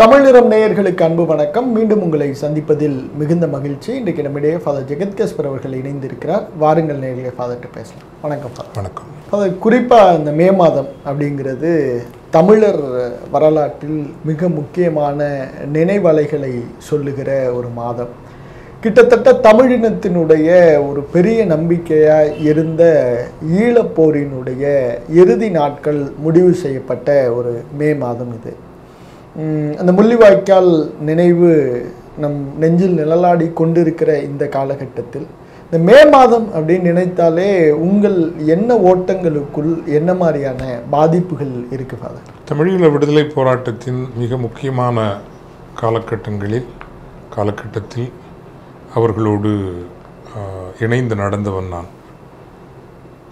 தமிழிரம் நேயர்களுக்கு அன்பு வணக்கம். மீண்டும் உங்களை சந்திப்பதில் மிகுந்த மகிழ்ச்சி. இன்றைக்கு நம்மிடையே ஃபாதர் ஜெகத்கேஸ்வர் அவர்கள் இணைந்திருக்கிறார். வாருங்கள் நேயர்களே, ஃபாதர்கிட்ட பேசலாம். வணக்கம் ஃபாதர். வணக்கம் ஃபாதர். குறிப்பாக இந்த மே மாதம் அப்படிங்கிறது தமிழர் வரலாற்றில் மிக முக்கியமான நினைவலைகளை சொல்லுகிற ஒரு மாதம். கிட்டத்தட்ட தமிழினத்தினுடைய ஒரு பெரிய நம்பிக்கையாக இருந்த ஈழப்போரினுடைய இறுதி நாட்கள் முடிவு செய்யப்பட்ட ஒரு மே மாதம் இது. அந்த முள்ளிவாய்க்கால் நினைவு நம் நெஞ்சில் நிழலாடி கொண்டிருக்கிற இந்த காலகட்டத்தில் இந்த மே மாதம் அப்படின்னு நினைத்தாலே உங்கள் என்ன ஓட்டங்களுக்குள் என்ன மாதிரியான பாதிப்புகள் இருக்கு ஃபாதர்? தமிழீழ விடுதலை போராட்டத்தின் மிக முக்கியமான காலகட்டத்தில் அவர்களோடு இணைந்து நடந்தவன் நான்.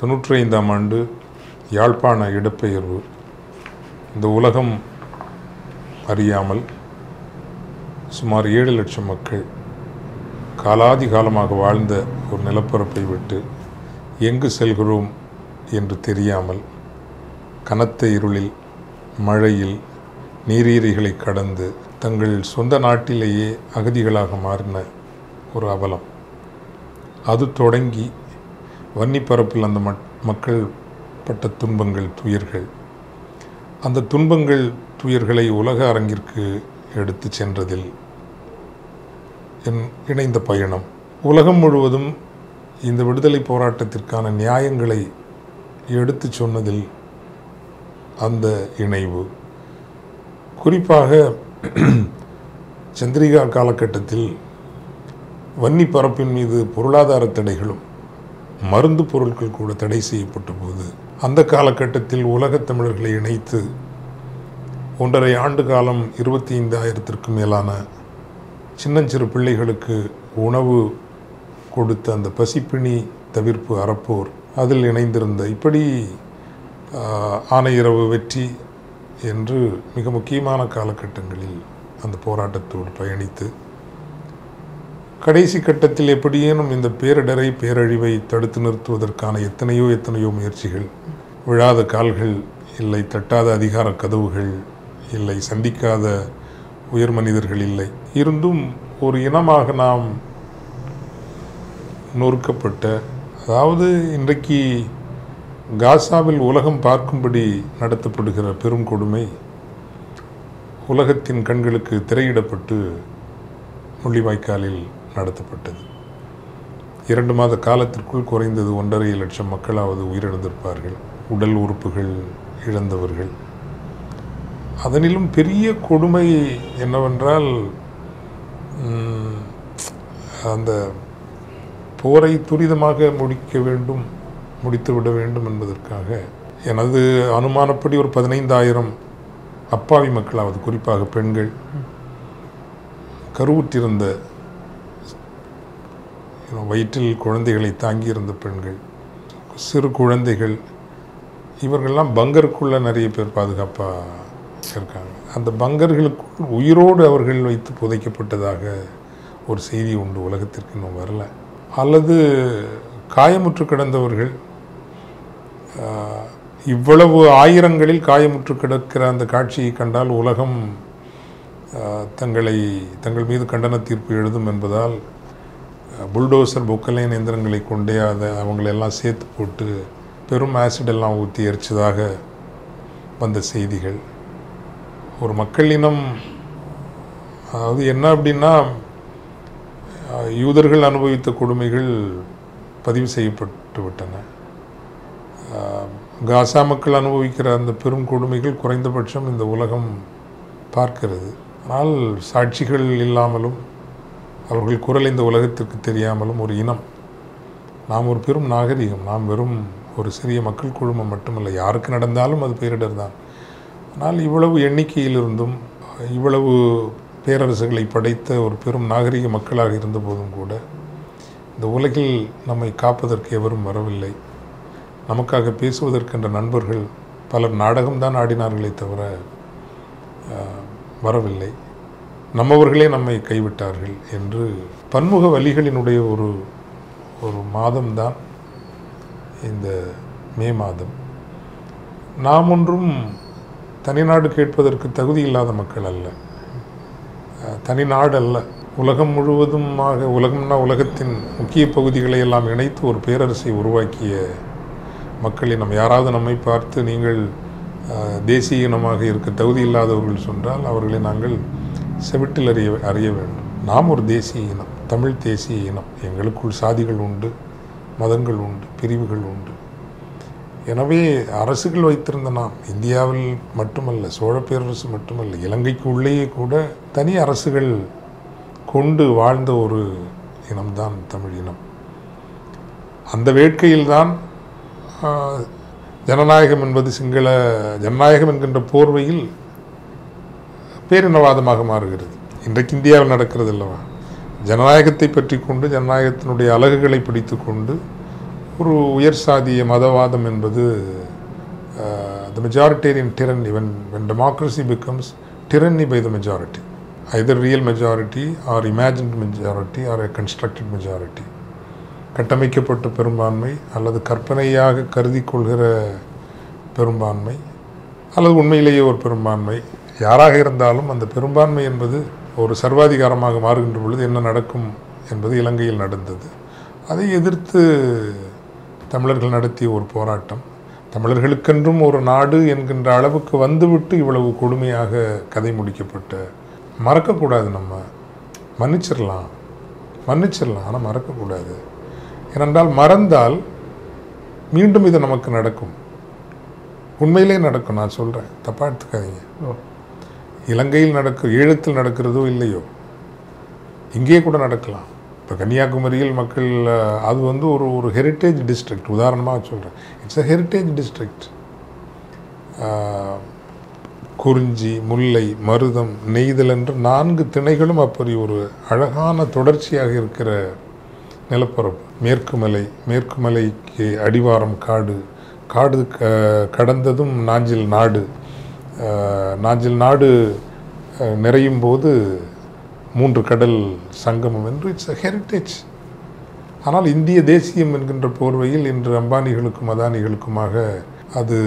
95ஆம் ஆண்டு யாழ்ப்பாண இடப்பெயர்வு இந்த உலகம் அறியாமல் சுமார் 7 லட்சம் மக்கள் காலாதி காலமாக வாழ்ந்த ஒரு நிலப்பரப்பை விட்டு எங்கு செல்கிறோம் என்று தெரியாமல் கனத்த இருளில் மழையில் நீரீரிகளை கடந்து தங்கள் சொந்த நாட்டிலேயே அகதிகளாக மாறின ஒரு அவலம். அது தொடங்கி வன்னிப்பரப்பில் அந்த மக்கள் பட்ட துன்பங்கள், துயர்கள், அந்த துன்பங்கள் துயர்களை உலக அரங்கிற்கு எடுத்து சென்றதில் இணைந்த பயணம், உலகம் முழுவதும் இந்த விடுதலை போராட்டத்திற்கான நியாயங்களை எடுத்து சொன்னதில் அந்த இணைவு, குறிப்பாக சந்திரிகா காலகட்டத்தில் வன்னி பரப்பின் மீது பொருளாதார தடைகளும் மருந்து பொருட்கள் கூட தடை செய்யப்பட்ட போது அந்த காலகட்டத்தில் உலகத் தமிழர்களை இணைத்து 1.5 ஆண்டு காலம் 25,000த்திற்கும் மேலான சின்னஞ்சிறு பிள்ளைகளுக்கு உணவு கொடுத்த அந்த பசிப்பிணி தவிர்ப்பு அறப்போர், அதில் இணைந்திருந்த இப்படி ஆனையிரவு வெற்றி என்று மிக முக்கியமான காலகட்டங்களில் அந்த போராட்டத்தோடு பயணித்து கடைசி கட்டத்தில் எப்படியேனும் இந்த பேரழிவை தடுத்து நிறுத்துவதற்கான எத்தனையோ முயற்சிகள், விழாத கால்கள் இல்லை, தட்டாத அதிகார கதவுகள் இல்லை, சந்திக்காத உயர் மனிதர்கள் இல்லை, இருந்தும் ஒரு இனமாக நாம் நொறுக்கப்பட்ட, அதாவது இன்றைக்கு காசாவில் உலகம் பார்க்கும்படி நடத்தப்படுகிற பெரும் கொடுமை உலகத்தின் கண்களுக்கு திரையிடப்பட்டு முள்ளிவாய்க்காலில் நடத்தப்பட்டது. 2 மாத காலத்திற்குள் குறைந்தது 1.5 லட்சம் மக்களாவது உயிரிழந்திருப்பார்கள், உடல் உறுப்புகள் இழந்தவர்கள். அதனிலும் பெரிய கொடுமை என்னவென்றால், அந்த போரை துரிதமாக முடித்துவிட வேண்டும் என்பதற்காக எனது அனுமானப்படி ஒரு 15,000 அப்பாவி மக்களாவது, குறிப்பாக பெண்கள், கருவுற்றிருந்த வயிற்றில் குழந்தைகளை தாங்கியிருந்த பெண்கள், சிறு குழந்தைகள், இவர்கள்லாம் பங்கருக்குள்ள நிறைய பேர் பாதுகாப்பாக இருக்காங்க. அந்த பங்கர்களுக்குள் உயிரோடு அவர்கள் வைத்து புதைக்கப்பட்டதாக ஒரு செய்தி உண்டு, உலகத்திற்கு இன்னும் வரல. அல்லது காயமுற்று கிடந்தவர்கள், இவ்வளவு ஆயிரங்களில் காயமுற்று கிடக்கிற அந்த காட்சியை கண்டால் உலகம் தங்கள் மீது கண்டன தீர்ப்பு எழுதும் என்பதால் புல்டோசர் பொக்கலைன் எந்திரங்களை கொண்டே அவங்களெல்லாம் சேர்த்து போட்டு பெரும் ஆசிடெல்லாம் ஊற்றி எரிச்சதாக வந்த செய்திகள். ஒரு மக்கள் இனம், அதாவது என்ன அப்படின்னா, யூதர்கள் அனுபவித்த கொடுமைகள் பதிவு செய்யப்பட்டு விட்டன. காசா மக்கள் அனுபவிக்கிற அந்த பெரும் கொடுமைகள் குறைந்தபட்சம் இந்த உலகம் பார்க்கிறது. ஆனால் சாட்சிகள் இல்லாமலும் அவர்கள் குரல் இந்த உலகத்திற்கு தெரியாமலும் ஒரு இனம், நாம் ஒரு பெரும் நாகரிகம், நாம் வெறும் ஒரு சிறிய மக்கள் குழுமம் மட்டுமல்ல, யாருக்கு நடந்தாலும் அது பேரிடர் தான். ஆனால் இவ்வளவு எண்ணிக்கையிலிருந்தும் இவ்வளவு பேரரசுகளை படைத்த ஒரு பெரும் நாகரிக மக்களாக இருந்த போதும் கூட இந்த உலகில் நம்மை காப்பதற்கு எவரும் வரவில்லை. நமக்காக பேசுவதற்கென்ற நண்பர்கள் பலர் நாடகம்தான் ஆடினார்களே தவிர வரவில்லை. நம்மவர்களே நம்மை கைவிட்டார்கள் என்று பன்முக வலிகளினுடைய ஒரு மாதம்தான் இந்த மே மாதம். நாம் ஒன்றும் தனிநாடு கேட்பதற்கு தகுதி இல்லாத மக்கள் அல்ல. தனி நாடு அல்ல, உலகம் முழுவதுமாக, உலகம்னா உலகத்தின் முக்கிய பகுதிகளை எல்லாம் இணைத்து ஒரு பேரரசை உருவாக்கிய மக்களினம். யாராவது நம்மை பார்த்து நீங்கள் தேசிய இனமாக இருக்க தகுதி இல்லாதவர்கள் சொன்னால் அவர்களை நாங்கள் செவிட்டில் அறிய வேண்டும். நாம் ஒரு தேசிய இனம், தமிழ் தேசிய இனம். எங்களுக்குள் சாதிகள் உண்டு, மதங்கள் உண்டு, பிரிவுகள் உண்டு. எனவே அரசுகள் வைத்திருந்த நாம் இந்தியாவில் மட்டுமல்ல, சோழ பேரரசு மட்டுமல்ல, இலங்கைக்கு உள்ளேயே கூட தனி அரசுகள் கொண்டு வாழ்ந்த ஒரு இனம்தான் தமிழ் இனம். அந்த வேட்கையில்தான் ஜனநாயகம் என்பது சிங்கள ஜனநாயகம் என்கின்ற போர்வையில் பேரினவாதமாக மாறுகிறது. இன்றைக்கு இந்தியாவில் நடக்கிறது அல்லவா? ஜனநாயகத்தை பற்றி கொண்டு, ஜனநாயகத்தினுடைய அலகுகளை பிடித்து கொண்டு ஒரு உயர் சாதிய மதவாதம் என்பது the majoritarian tyranny, when democracy becomes tyranny by the majority, either real majority or imagined majority or a constructed majority, கட்டமைக்கப்பட்ட பெரும்பான்மை அல்லது கற்பனையாக கருதி கொள்கிற பெரும்பான்மை அல்லது உண்மையிலேயே ஒரு பெரும்பான்மை, யாராக இருந்தாலும் அந்த பெரும்பான்மை என்பது ஒரு சர்வாதிகாரமாக மாறுகின்ற பொழுது என்ன நடக்கும் என்பது இலங்கையில் நடந்தது. அதை எதிர்த்து தமிழர்கள் நடத்திய ஒரு போராட்டம், தமிழர்களுக்கென்றும் ஒரு நாடு என்கின்ற அளவுக்கு வந்துவிட்டு இவ்வளவு கொடுமையாக கதை முடிக்கப்பட்ட. மறக்கக்கூடாது, நம்ம மன்னிச்சிடலாம், ஆனால் மறக்கக்கூடாது. ஏனென்றால் மறந்தால் மீண்டும் இது நமக்கு நடக்கும். உண்மையிலே நடக்கும், நான் சொல்கிறேன், தப்பாக எடுத்துக்காதீங்க. இலங்கையில் ஈழத்தில் நடக்கிறதோ இல்லையோ, இங்கே கூட நடக்கலாம். இப்போ கன்னியாகுமரியில் மக்கள், அது வந்து ஒரு ஹெரிட்டேஜ் டிஸ்ட்ரிக்ட், உதாரணமாக சொல்கிறேன், இட்ஸ் அ ஹெரிட்டேஜ் டிஸ்ட்ரிக்ட். குறிஞ்சி, முல்லை, மருதம், நெய்தல் என்று 4 திணைகளும் அப்படி ஒரு அழகான தொடர்ச்சியாக இருக்கிற நிலப்பரப்பு. மேற்கு மலைக்கு அடிவாரம் காடு கடந்ததும் நாஞ்சில் நாடு நிறையும் போது 3 கடல் சங்கமம் என்று இட்ஸ் அ ஹெரிட்டேஜ். ஆனால் இந்திய தேசியம் என்கின்ற போர்வையில் இன்று அம்பானிகளுக்கும் அதானிகளுக்குமாக அது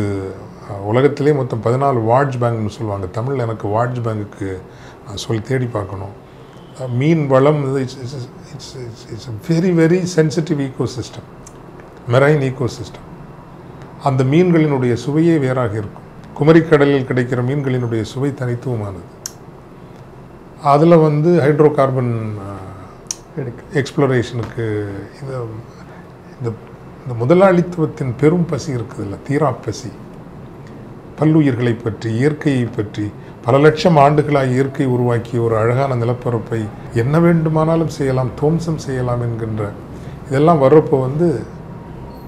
உலகத்திலே மொத்தம் 14 வார்ட்ஸ் பேங்க்னு சொல்லுவாங்க. தமிழ் எனக்கு வார்ட்ஸ் பேங்குக்கு சொல்லி தேடி பார்க்கணும். மீன் வளம், it's very very sensitive ecosystem, marine ecosystem. அந்த மீன்களினுடைய சுவையே வேறாக இருக்கும். குமரிக்கடலில் கிடைக்கிற மீன்களினுடைய சுவை தனித்துவமானது. அதில் வந்து ஹைட்ரோ கார்பன் எக்ஸ்ப்ளோரேஷனுக்கு இந்த முதலாளித்துவத்தின் பெரும் பசி இருக்குதுல்ல, தீரா பசி. பல்லுயிர்களை பற்றி, இயற்கையை பற்றி, பல லட்சம் ஆண்டுகளாக இயற்கை உருவாக்கிய ஒரு அழகான நிலப்பரப்பை என்ன வேண்டுமானாலும் செய்யலாம், துவம்சம் செய்யலாம் என்கின்ற இதெல்லாம் வர்றப்போ வந்து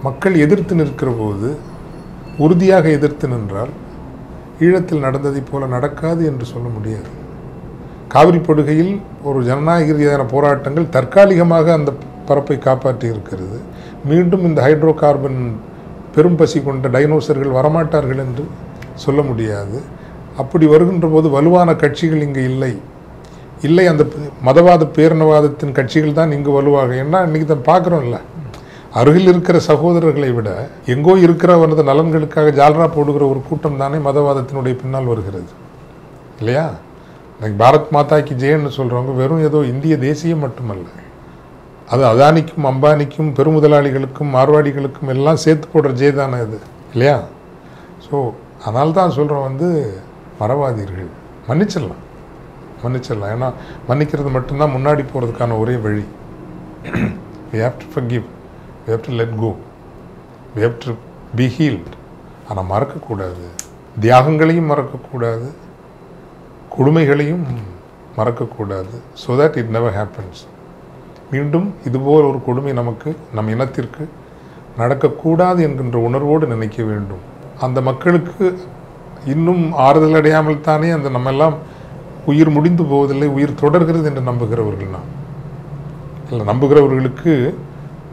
மக்கள் எதிர்த்து நிற்கிற போது, உறுதியாக எதிர்த்து நின்றால் ஈழத்தில் நடந்ததைப் போல நடக்காது என்று சொல்ல முடியாது. காவிரி படுகையில் ஒரு ஜனநாயக ரீதியான போராட்டங்கள் தற்காலிகமாக அந்த பரப்பை காப்பாற்றி இருக்கிறது. மீண்டும் இந்த ஹைட்ரோ கார்பன் பெரும் பசி கொண்ட டைனோசர்கள் வரமாட்டார்கள் என்று சொல்ல முடியாது. அப்படி வருகின்ற போது வலுவான கட்சிகள் இங்கு இல்லை. அந்த மதவாத பேரினவாதத்தின் கட்சிகள் தான் இங்கு வலுவாக. ஏன்னா இன்றைக்கி தான் பார்க்குறோம்ல, அருகில் இருக்கிற சகோதரர்களை விட எங்கோ இருக்கிறவனது நலன்களுக்காக ஜால்ரா போடுகிற ஒரு கூட்டம் தானே மதவாதத்தினுடைய பின்னால் வருகிறது இல்லையா? இன்னைக்கு பாரத் மாதாக்கு ஜெயன்னு சொல்கிறவங்க வெறும் ஏதோ இந்திய தேசியம் மட்டுமல்ல, அது அதானிக்கும் அம்பானிக்கும் பெருமுதலாளிகளுக்கும் மார்வாடிகளுக்கும் எல்லாம் சேர்த்து போடுற ஜெய தானே இது இல்லையா? ஸோ அதனால தான் சொல்கிறோம் வந்து மறவாதீர்கள், மன்னிச்சிடலாம். ஏன்னா மன்னிக்கிறது மட்டும்தான் முன்னாடி போகிறதுக்கான ஒரே வழி. we have to forgive, we have to let go, we have to be healed. ஆனால் மறக்கக்கூடாது, தியாகங்களையும் மறக்கக்கூடாது, கொடுமைகளையும் மறக்கக்கூடாது. So that it never happens. மீண்டும் இதுபோல் ஒரு கொடுமை நமக்கு, நம் இனத்திற்கு நடக்கக்கூடாது என்கின்ற உணர்வோடு நினைக்க வேண்டும். அந்த மக்களுக்கு இன்னும் ஆறுதல் அடையாமல் தானே அந்த நம்மெல்லாம் உயிர் முடிந்து போவதில்லை, உயிர் தொடர்கிறது என்று நம்புகிறவர்கள் நாம் இல்லை. நம்புகிறவர்களுக்கு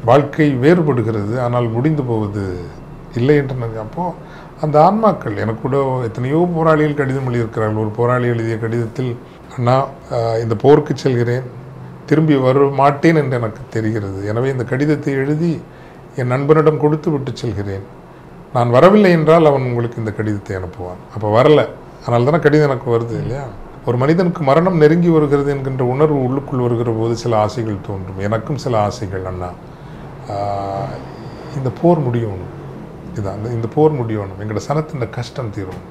வாழ்க்கை வேறுபடுகிறது, ஆனால் முடிந்து போவது இல்லை என்று. அப்போது அந்த ஆன்மாக்கள், எனக்கு கூட எத்தனையோ போராளிகள் கடிதம் எழுதியிருக்கிறார்கள். ஒரு போராளி எழுதிய கடிதத்தில், அண்ணா இந்த போருக்கு செல்கிறேன், திரும்பி வர மாட்டேன் என்று எனக்கு தெரிகிறது. எனவே இந்த கடிதத்தை எழுதி என் நண்பனிடம் கொடுத்து விட்டு செல்கிறேன். நான் வரவில்லை என்றால் அவன் உங்களுக்கு இந்த கடிதத்தை அனுப்புவான். அப்போ வரலை, அதனால தானே கடிதம் எனக்கு வருது இல்லையா? ஒரு மனிதனுக்கு மரணம் நெருங்கி வருகிறது என்கின்ற உணர்வு உள்ளுக்குள் வருகிற போது சில ஆசைகள் தோன்றும். எனக்கும் சில ஆசைகள். அண்ணா, இந்த போர் முடியணும், இந்த போர் முடியணும், எங்களோட சனத்தின் கஷ்டம் தீரும்.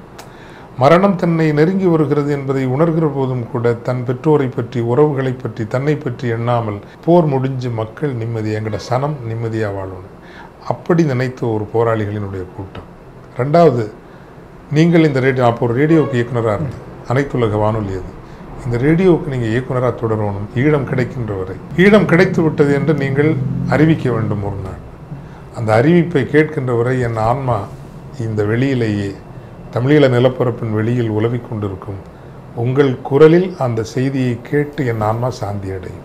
மரணம் தன்னை நெருங்கி வருகிறது என்பதை உணர்கிற போதும் கூட தன் பெற்றோரை பற்றி, உறவுகளை பற்றி, தன்னை பற்றி எண்ணாமல் போர் முடிஞ்சு மக்கள் நிம்மதி, எங்களோட சனம் நிம்மதியாக வாழணும் அப்படி நினைத்த ஒரு போராளிகளினுடைய கூட்டம். ரெண்டாவது, நீங்கள் இந்த ரேடியோ, அப்போ ஒரு ரேடியோவுக்கு இயக்குனராக இருந்தேன், அனைத்துலக வானொலி. அது இந்த ரேடியோவுக்கு நீங்கள் இயக்குனராக தொடரணும், ஈழம் கிடைக்கின்ற வரை. ஈழம் கிடைத்து விட்டது என்று நீங்கள் அறிவிக்க வேண்டும் ஒரு நாள். அந்த அறிவிப்பை கேட்கின்ற வரை என் ஆன்மா இந்த வெளியிலேயே, தமிழீழ நிலப்பரப்பின் வெளியில் உலவிக் கொண்டிருக்கும். உங்கள் குரலில் அந்த செய்தியை கேட்டு என் ஆன்மா சாந்தி அடையும்.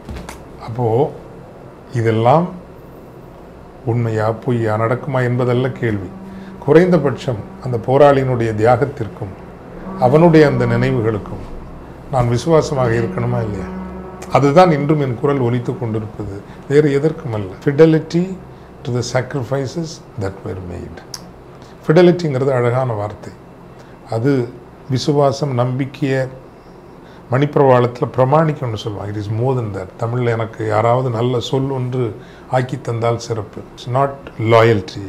அப்போது இதெல்லாம் உண்மையா பொய்யா நடக்குமா என்பதல்ல கேள்வி. குறைந்தபட்சம் அந்த போராளியினுடைய தியாகத்திற்கும் அவனுடைய அந்த நினைவுகளுக்கும் நான் விசுவாசமாக இருக்கணுமா இல்லையா? அதுதான் இன்றும் என் குரல் ஒலித்து கொண்டிருப்பது, வேறு எதற்கும் அல்ல. Fidelity to the sacrifices that were made. ஃபிடலிட்டிங்கிறது அழகான வார்த்தை. அது விசுவாசம், நம்பிக்கையை மணிப்பிரவாளத்தில் பிரமாணிக்கம்னு சொல்லுவாங்க. It is more than that. தமிழில் எனக்கு யாராவது நல்ல சொல் ஒன்று ஆக்கி தந்தால் சிறப்பு. It's not loyalty,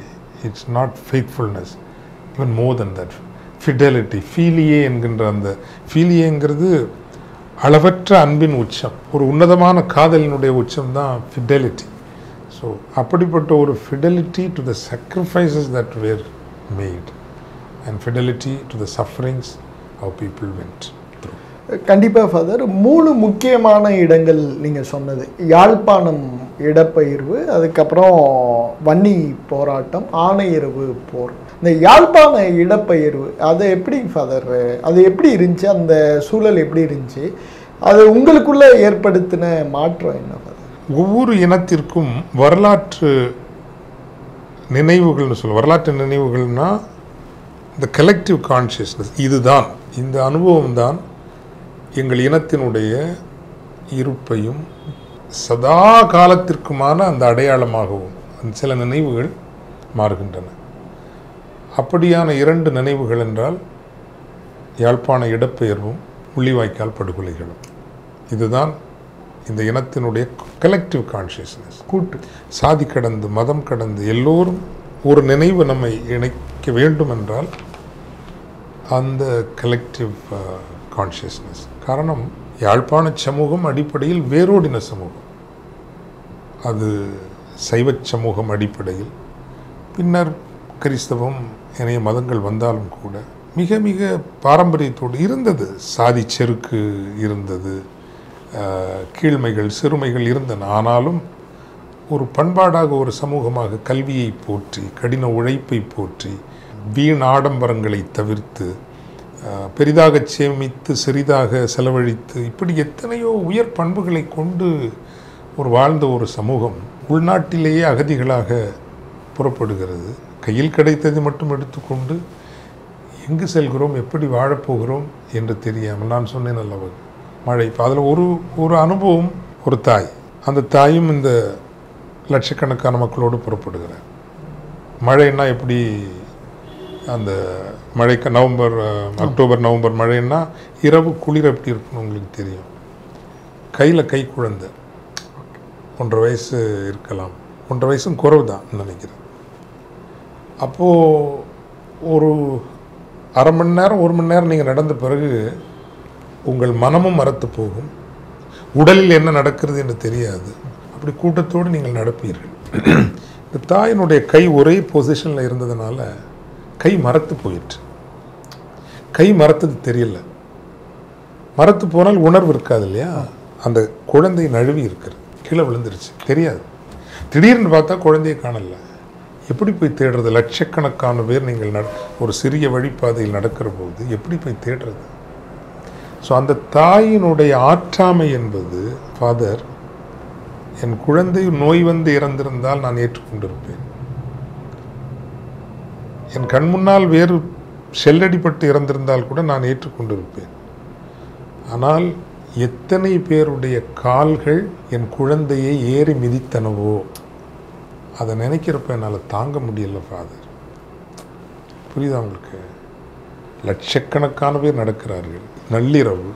it's not faithfulness, even more than that. Fidelity, ஃபீலியே என்கின்ற அந்த ஃபீலியேங்கிறது அளவற்ற அன்பின் உச்சம், ஒரு உன்னதமான காதலினுடைய உச்சம் தான் ஃபிடலிட்டி. ஸோ அப்படிப்பட்ட ஒரு fidelity to the sacrifices that were made and fidelity to the sufferings how people went through. கண்டிப்பாக ஃபாதர், 3 முக்கியமான இடங்கள் நீங்கள் சொன்னது, யாழ்ப்பாணம் இடப்பெயர்வு, அதுக்கப்புறம் வன்னி போராட்டம், ஆணையரவு போர். இந்த யாழ்ப்பாண இடப்பெயர்வு அது எப்படி ஃபாதர், அது எப்படி இருந்துச்சு, அந்த சூழல் எப்படி இருந்துச்சு, அது உங்களுக்குள்ளே ஏற்படுத்தின மாற்றம் என்ன ஃபாதர்? ஒவ்வொரு இனத்திற்கும் வரலாற்று நினைவுகள்னு சொல்லுவோம். வரலாற்று நினைவுகள்னால் இந்த கலெக்டிவ் கான்ஷியஸ்னஸ், இதுதான், இந்த அனுபவம் தான் எங்கள் இனத்தினுடைய இருப்பையும் சதா காலத்திற்குமான அந்த அடையாளமாகவும் அந்த சில நினைவுகள் மாறுகின்றன. அப்படியான 2 நினைவுகள் என்றால் யாழ்ப்பாண இடப்பெயர்வும் முள்ளிவாய்க்கால் படுகொலைகளும். இதுதான் இந்த இனத்தினுடைய கலெக்டிவ் கான்ஷியஸ்னஸ். கூட்டு சாதி கடந்து, மதம் கடந்து எல்லோரும் ஒரு நினைவு நம்மை இணைக்க வேண்டும் என்றால் அந்த கலெக்டிவ் கான்ஷியஸ்னஸ். காரணம், யாழ்ப்பாண சமூகம் அடிப்படையில் வேரோடின சமூகம். அது சைவ சமூகம் அடிப்படையில், பின்னர் கிறிஸ்தவம் இணைய மதங்கள் வந்தாலும் கூட மிக மிக பாரம்பரியத்தோடு இருந்தது. சாதி செருக்கு இருந்தது, கீழ்மைகள் சிறுமைகள் இருந்தன. ஆனாலும் ஒரு பண்பாடாக, ஒரு சமூகமாக கல்வியை போற்றி, கடின உழைப்பை போற்றி, வீண் ஆடம்பரங்களை தவிர்த்து, பெரிதாக சேமித்து சிறிதாக செலவழித்து, இப்படி எத்தனையோ உயர் பண்புகளை கொண்டு ஒரு வாழ்ந்த ஒரு சமூகம் உள்நாட்டிலேயே அகதிகளாக புறப்படுகிறது. கையில் கிடைத்ததை மட்டும் எடுத்துக்கொண்டு எங்கு செல்கிறோம், எப்படி வாழப்போகிறோம் என்று தெரியாமல், நான் சொன்னேன் அல்லவா மழை. இப்போ அதில் ஒரு அனுபவம், ஒரு தாய், அந்த தாயும் இந்த லட்சக்கணக்கான மக்களோடு புறப்படுகிறார். மழைன்னா எப்படி, அந்த மழைக்கு அக்டோபர் நவம்பர் மழைன்னா இரவு குளிர் எப்படி இருக்குன்னு உங்களுக்கு தெரியும். கையில் கை குழந்தை, 1.5 வயசு இருக்கலாம், 1.5 வயசும் குறைவு தான் நினைக்கிறேன். அப்போது ஒரு அரை மணி நேரம் 1 மணி நேரம் நீங்கள் நடந்த பிறகு உங்கள் மனமும் மறத்து போகும், உடலில் என்ன நடக்கிறது என்று தெரியாது. அப்படி கூட்டத்தோடு நீங்கள் நடப்பீர்கள். இந்த தாயினுடைய கை ஒரே பொசிஷனில் இருந்ததுனால கை மறத்து போயிற்று. கை மறத்தது தெரியல. மறத்து போனால் உணர்வு இருக்காது இல்லையா? அந்த குழந்தை நழுவி இருக்கிறது, கீழே விழுந்துருச்சு, தெரியாது. திடீர்னு பார்த்தா குழந்தையை காணல. எப்படி போய் தேடுறது? லட்சக்கணக்கான பேர் நீங்கள் ஒரு சிறிய வழிப்பாதையில் நடக்கிற போது எப்படி போய் தேடுறது? ஸோ அந்த தாயினுடைய ஆற்றாமை என்பது, ஃபாதர், என் குழந்தை நோய் வந்து இறந்திருந்தால் நான் ஏற்றுக்கொண்டிருப்பேன். என் கண் முன்னால் வேறு செல்லடிப்பட்டு இறந்திருந்தால் கூட நான் ஏற்றுக்கொண்டிருப்பேன். ஆனால் எத்தனை பேருடைய கால்கள் என் குழந்தையை ஏறி மிதித்தனவோ, அதை நினைக்கிறப்ப என்னால் தாங்க முடியல ஃபாதர். புரியுதா உங்களுக்கு? லட்சக்கணக்கான பேர் நடக்கிறார்கள், நள்ளிரவு,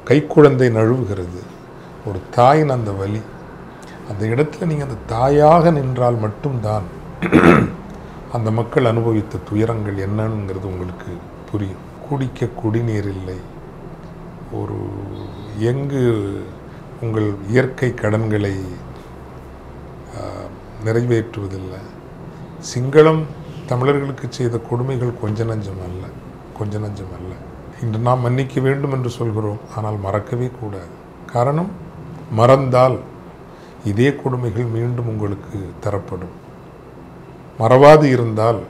கைக்குழந்தை நழுவுகிறது, ஒரு தாயின் அந்த வலி, அந்த இடத்துல நீங்கள் அந்த தாயாக நின்றால் மட்டும்தான் அந்த மக்கள் அனுபவித்த துயரங்கள் என்னங்கிறது உங்களுக்கு புரியும். குடிக்க குடிநீர் இல்லை, ஒரு எங்கு உங்கள் இயற்கை கடன்களை நிறைவேற்றுவதில்லை. சிங்களம் தமிழர்களுக்கு செய்த கொடுமைகள் கொஞ்ச நஞ்சம் அல்ல. இன்று நாம் மன்னிக்க வேண்டும் என்று சொல்கிறோம், ஆனால் மறக்கவே கூடாது. காரணம், மறந்தால் இதே கொடுமைகள் மீண்டும் உங்களுக்கு தரப்படும். மறவாது இருந்தால்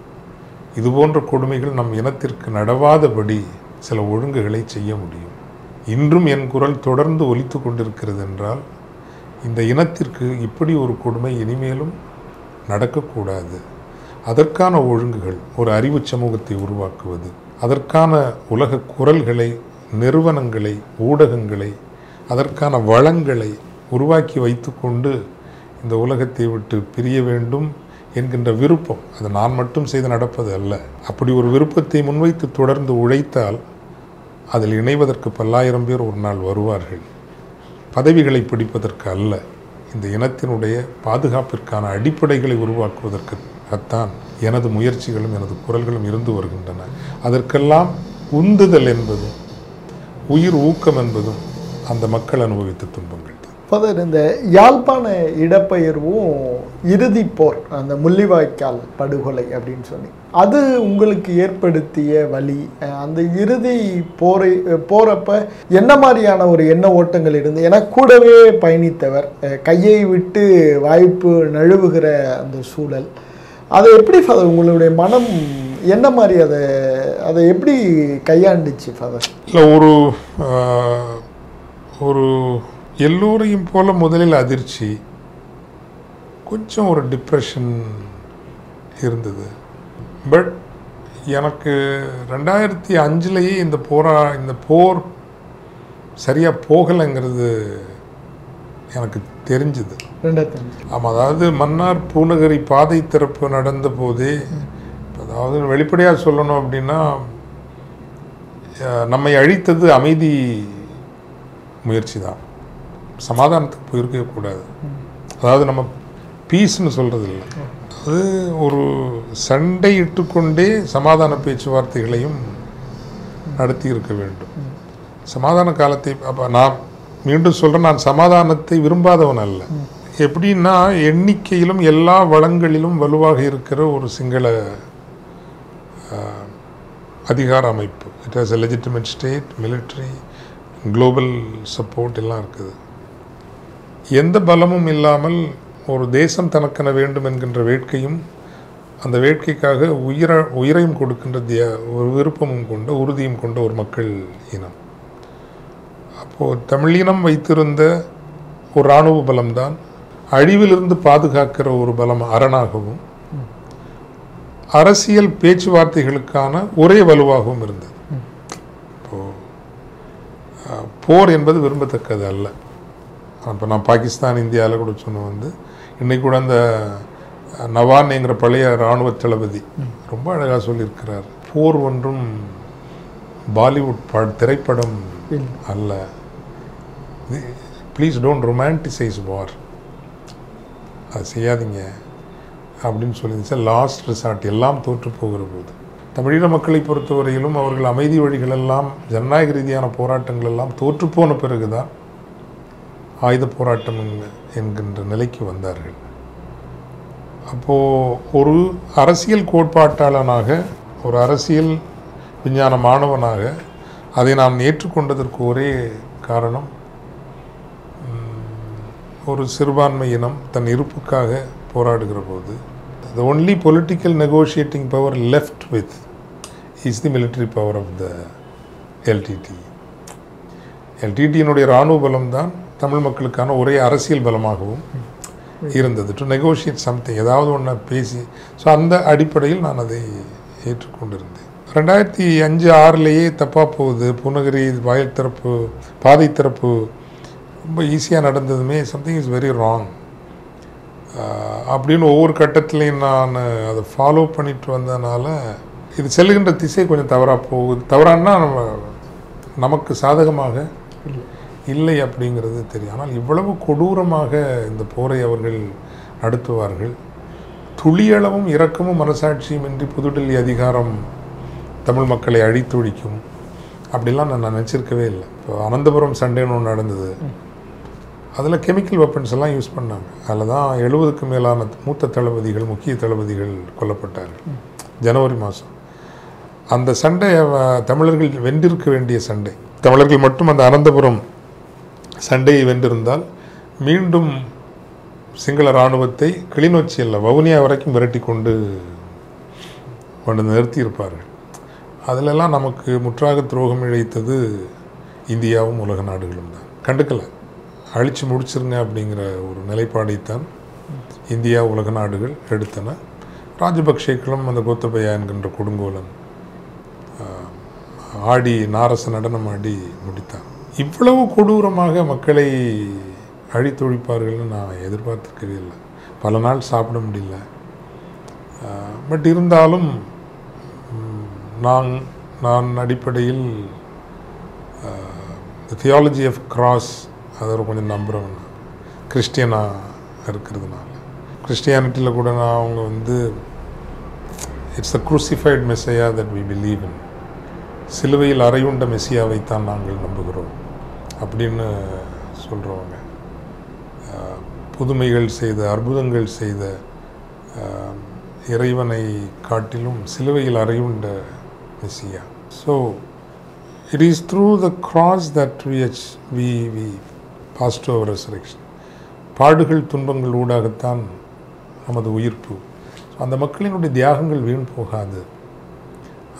இதுபோன்ற கொடுமைகள் நம் இனத்திற்கு நடவாதபடி சில ஒழுங்குகளை செய்ய முடியும். இன்றும் என் குரல் தொடர்ந்து ஒலித்து கொண்டிருக்கிறது என்றால், இந்த இனத்திற்கு இப்படி ஒரு கொடுமை இனிமேலும் நடக்கக்கூடாது. அதற்கான ஒழுங்குகள், ஒரு அறிவு சமூகத்தை உருவாக்குவது, அதற்கான உலக குரல்களை, நிறுவனங்களை, ஊடகங்களை, அதற்கான வளங்களை உருவாக்கி வைத்துக்கொண்டு இந்த உலகத்தை விட்டு பிரிய வேண்டும் என்கின்ற விருப்பம், அது நான் மட்டும் செய்து நடப்பது அல்ல. அப்படி ஒரு விருப்பத்தை முன்வைத்து தொடர்ந்து உழைத்தால் அதில் இணைவதற்கு பல்லாயிரம் பேர் ஒரு நாள் வருவார்கள். பதவிகளை பிடிப்பதற்கு அல்ல, இந்த இனத்தினுடைய பாதுகாப்பிற்கான அடிப்படைகளை உருவாக்குவதற்குத்தான் எனது முயற்சிகளும் எனது குரல்களும் இருந்து வருகின்றன. அதற்கெல்லாம் உந்துதல் என்பதும் உயிர் ஊக்கம் என்பதும் அந்த மக்கள் அனுபவித்த துன்பங்கள். ஃபாதர், இந்த யாழ்ப்பாண இடப்பெயர்வும் இறுதி போர், அந்த முள்ளிவாய்க்கால் படுகொலை அப்படின்னு சொல்லி, அது உங்களுக்கு ஏற்படுத்திய வலி, அந்த இறுதி போறப்ப என்ன மாதிரியான ஒரு எண்ண ஓட்டங்கள் இருந்து, ஏன்னா கூடவே பயணித்தவர், கையை விட்டு வாய்ப்பு நழுவுகிற அந்த சூழல், அதை எப்படி ஃபாதர் உங்களுடைய மனம் என்ன மாதிரி அதை எப்படி கையாண்டுச்சு ஃபாதர்? இல்லை, ஒரு எல்லோரையும் போல முதலில் அதிர்ச்சி, கொஞ்சம் ஒரு டிப்ரெஷன் இருந்தது. பட் எனக்கு 2005 இந்த போர் சரியாக போகலைங்கிறது எனக்கு தெரிஞ்சுது. ஆமாம், அதாவது மன்னார் பூநகரி பாதை திறப்பு நடந்த போதே, அதாவது வெளிப்படையாக சொல்லணும் அப்படின்னா, நம்மை அழித்தது அமைதி முயற்சி தான். சமாதானத்துக்கு போயிருக்கவே கூடாது. அதாவது நம்ம பீஸ்ன்னு சொல்கிறது இல்லை, அது ஒரு சண்டை இட்டுக்கொண்டே சமாதான பேச்சுவார்த்தைகளையும் நடத்தி இருக்க வேண்டும். சமாதான காலத்தை, அப்போ நான் மீண்டும் சொல்கிறேன், நான் சமாதானத்தை விரும்பாதவன் அல்ல. எப்படின்னா, எண்ணிக்கையிலும் எல்லா வளங்களிலும் வலுவாக இருக்கிற ஒரு சிங்கள அதிகார அமைப்பு, it has a legitimate state, military, global support எல்லாம் இருக்குது. எந்த பலமும் இல்லாமல் ஒரு தேசம் தனக்கென வேண்டும் என்கின்ற வேட்கையும், அந்த வேட்கைக்காக உயிரையும் கொடுக்கின்ற ஒரு விருப்பமும் கொண்ட, உறுதியும் கொண்ட ஒரு மக்கள் இனம். அப்போது தமிழினம் வைத்திருந்த ஒரு இராணுவ பலம்தான் அழிவிலிருந்து பாதுகாக்கிற ஒரு பலம் அரணாகவும், அரசியல் பேச்சுவார்த்தைகளுக்கான ஒரே வலுவாகவும் இருந்தது. இப்போது போர் என்பது விரும்பத்தக்கது அல்ல. இப்போ நான் பாகிஸ்தான், இந்தியாவில் கூட சொன்ன இன்னைக்கு கூட அந்த நவான்ங்கிற பழைய இராணுவ தளபதி ரொம்ப அழகாக சொல்லியிருக்கிறார், போர் ஒன்றும் பாலிவுட் திரைப்படம் அல்ல, ப்ளீஸ் டோன்ட் ரொமான்டிசைஸ் வார், அது செய்யாதீங்க அப்படின்னு சொல்லியிருந்துச்சு. லாஸ்ட் ரிசார்ட், எல்லாம் தோற்று போகிற போது. தமிழீழ மக்களை பொறுத்தவரையிலும் அவர்கள் அமைதி வழிகளெல்லாம், ஜனநாயக ரீதியான போராட்டங்கள் எல்லாம் தோற்றுப்போன பிறகுதான் ஆயுத போராட்டம் என்கின்ற நிலைக்கு வந்தார்கள். அப்போது ஒரு அரசியல் கோட்பாட்டாளனாக, ஒரு அரசியல் விஞ்ஞான மாணவனாக அதை நான் ஏற்றுக்கொண்டதற்கு ஒரே காரணம், ஒரு சிறுபான்மை இனம் தன் இருப்புக்காக போராடுகிற போது, the only political negotiating power left with is the military power of the LTT. LTT-னுடைய இராணுவ பலம் தான் தமிழ் மக்களுக்கான ஒரே அரசியல் பலமாகவும் இருந்தது, டு நெகோஷியேட் சம்திங், ஏதாவது ஒன்று பேசி. ஸோ அந்த அடிப்படையில் நான் அதை ஏற்றுக்கொண்டிருந்தேன். 2005-6 தப்பாக போகுது, பூநகரி வாயில் திறப்பு, பாதை திறப்பு ரொம்ப ஈஸியாக நடந்ததுமே சம்திங் இஸ் வெரி ராங் அப்படின்னு ஒவ்வொரு கட்டத்திலையும் நான் அதை ஃபாலோ பண்ணிட்டு வந்ததுனால இது செல்லுகின்ற திசை கொஞ்சம் தவறாக போகுது. தவறானா நமக்கு சாதகமாக இல்லை அப்படிங்கிறது தெரியும். ஆனால் இவ்வளவு கொடூரமாக இந்த போரை அவர்கள் நடத்துவார்கள், துளியளவும் இரக்கமும் மனசாட்சியும் இன்றி புதுடெல்லி அதிகாரம் தமிழ் மக்களை அழித்தொழிக்கும் அப்படிலாம் நான் நினச்சிருக்கவே இல்லை. இப்போ அனந்தபுரம் சண்டைன்னு ஒன்று நடந்தது, அதில் கெமிக்கல் வெப்பன்ஸ் எல்லாம் யூஸ் பண்ணாங்க. அதில் தான் 70க்கும் மேலான மூத்த தளபதிகள், முக்கிய தளபதிகள் கொல்லப்பட்டார்கள் ஜனவரி மாதம். அந்த சண்டை தமிழர்கள் வென்றிருக்க வேண்டிய சண்டை. தமிழர்கள் மட்டும் அந்த அனந்தபுரம் சண்டையை வென்றிருந்தால் மீண்டும் சிங்கள இராணுவத்தை கிளிநொச்சி அல்ல வவுனியா வரைக்கும் விரட்டி கொண்டு நிறுத்தியிருப்பார்கள். அதிலெல்லாம் நமக்கு முற்றாக துரோகம் இழைத்தது இந்தியாவும் உலக நாடுகளும் தான். கண்டுக்கலை, அழித்து முடிச்சிருங்க அப்படிங்கிற ஒரு நிலைப்பாடைத்தான் இந்தியா உலக நாடுகள் எடுத்தன. ராஜபக்சேக்களும் அந்த கோத்தபயா என்கின்ற கொடுங்கோலன் ஆடி நாரச நடனம் ஆடி முடித்தான். இவ்வளவு கொடூரமாக மக்களை அழித்தொழிப்பார்கள்னு நான் எதிர்பார்த்துருக்கவே இல்லை. பல நாள் சாப்பிட முடியல. பட் இருந்தாலும் நான் அடிப்படையில் தியாலஜி ஆஃப் கிராஸ் அதை கொஞ்சம் நம்புகிறவன், கிறிஸ்டியனாக இருக்கிறதுனால. கிறிஸ்டியானிட்டியில் கூட நான் அவங்க it's a crucified messiah that we believe in, சிலுவையில் அறையுண்ட மெஸ்ஸியாவைத்தான் நாங்கள் நம்புகிறோம் அப்படின்னு சொல்கிறவங்க. புதுமைகள் செய்த, அற்புதங்கள் செய்த இறைவனை காட்டிலும் சிலுவையில் அறையுண்ட Messiah. So it is through the cross that we pass to our resurrection. பாடுகள் துன்பங்கள் ஊடாகத்தான் நமது உயிர்ப்பு. அந்த மக்களினுடைய தியாகங்கள் வீண் போகாது,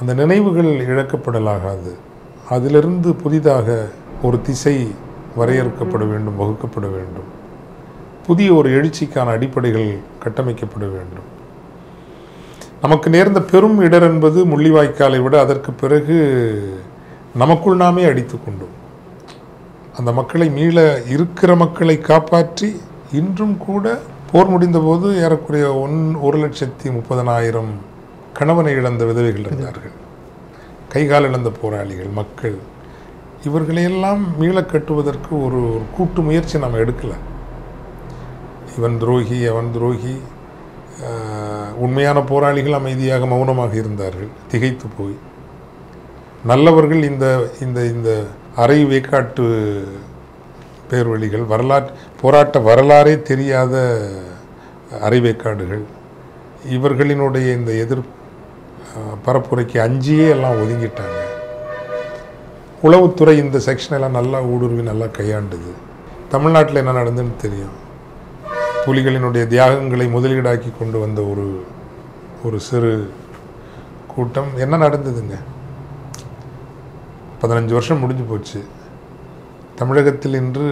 அந்த நினைவுகள் இழக்கப்படலாகாது. அதிலிருந்து புதிதாக ஒரு திசை வரையறுக்கப்பட வேண்டும், வகுக்கப்பட வேண்டும். புதிய ஒரு எழுச்சிக்கான அடிப்படைகள் கட்டமைக்கப்பட வேண்டும். நமக்கு நேர்ந்த பெரும் இடர் என்பது முள்ளிவாய்க்காலை விட அதற்கு பிறகு நமக்குள் நாமே அடித்து கொண்டோம். அந்த மக்களை மீள இருக்கிற மக்களை காப்பாற்றி இன்றும் கூட போர் முடிந்த போது ஏறக்குறைய 1,30,000 கணவனை இழந்த விதவைகள் இருந்தார்கள், கைகால் இழந்த போராளிகள், மக்கள். இவர்களையெல்லாம் மீள கட்டுவதற்கு ஒரு கூட்டு முயற்சி நாம் எடுக்கலை. இவன் துரோகி, அவன் துரோகி. உண்மையான போராளிகள் அமைதியாக மௌனமாக இருந்தார்கள், திகைத்து போய். நல்லவர்கள் இந்த அரை வேக்காட்டு பேர்வழிகள், போராட்ட வரலாறே தெரியாத அரைவேக்காடுகள், இவர்களினுடைய இந்த பரப்புரைக்கு அஞ்சியே எல்லாம் ஒதுங்கிட்டாங்க. உளவுத்துறை இந்த செக்ஷனெல்லாம் நல்லா ஊடுருவி நல்லா கையாண்டுது. தமிழ்நாட்டில் என்ன நடந்துன்னு தெரியும். புலிகளினுடைய தியாகங்களை முதலீடாக்கி கொண்டு வந்த ஒரு சிறு கூட்டம். என்ன நடந்ததுங்க? 15 வருஷம் முடிஞ்சு போச்சு. தமிழகத்தில் இன்று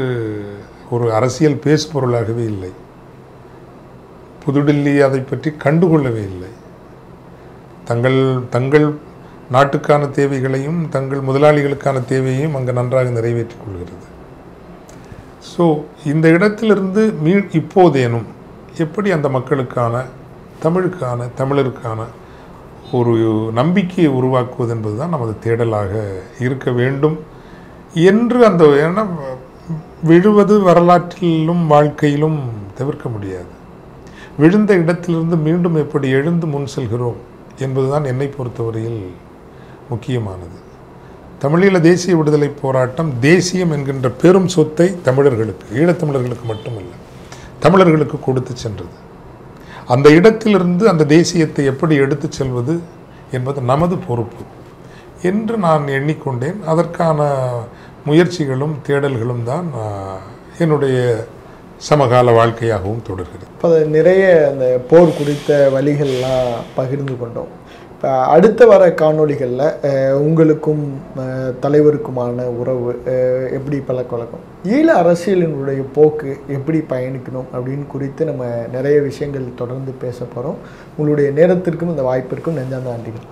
ஒரு அரசியல் பேசுபொருளாகவே இல்லை. புதுடெல்லி அதை பற்றி கண்டுகொள்ளவே இல்லை. தங்கள் நாட்டுக்கான தேவைகளையும் தங்கள் முதலாளிகளுக்கான தேவையையும் அங்கே நன்றாக நிறைவேற்றிக் கொள்கிறது. ஸோ இந்த இடத்திலிருந்து இப்போதேனும் எப்படி அந்த மக்களுக்கான, தமிழருக்கான ஒரு நம்பிக்கையை உருவாக்குவது என்பது தான் நமது தேடலாக இருக்க வேண்டும் என்று ஏன்னா விழுவது வரலாற்றிலும் வாழ்க்கையிலும் தவிர்க்க முடியாது. விழுந்த இடத்திலிருந்து மீண்டும் எப்படி எழுந்து முன் செல்கிறோம் என்பதுதான் என்னை பொறுத்தவரையில் முக்கியமானது. தமிழீழ தேசிய விடுதலை போராட்டம் தேசியம் என்கின்ற பெரும் சொத்தை தமிழர்களுக்கு, ஈழத்தமிழர்களுக்கு மட்டுமல்ல, தமிழர்களுக்கு கொடுத்து சென்றது. அந்த இடத்திலிருந்து அந்த தேசியத்தை எப்படி எடுத்து செல்வது என்பது நமது பொறுப்பு என்று நான் எண்ணிக்கொண்டேன். அதற்கான முயற்சிகளும் தேடல்களும் தான் என்னுடைய சமகால வாழ்க்கையாகவும் தொடர்கிறது. இப்போ நிறைய அந்த போர் குறித்த வழிகள்லாம் பகிர்ந்து கொண்டோம். இப்போ அடுத்த வர காணொளிகளில் உங்களுக்கும் தலைவருக்குமான உறவு எப்படி பழக்கம், ஈழ அரசியலினுடைய போக்கு எப்படி பயணிக்கணும் அப்படின்னு குறித்து நம்ம நிறைய விஷயங்கள் தொடர்ந்து பேச போகிறோம். உங்களுடைய நேரத்திற்கும் இந்த வாய்ப்பிற்கும் நெஞ்சார்ந்த நன்றிகள்.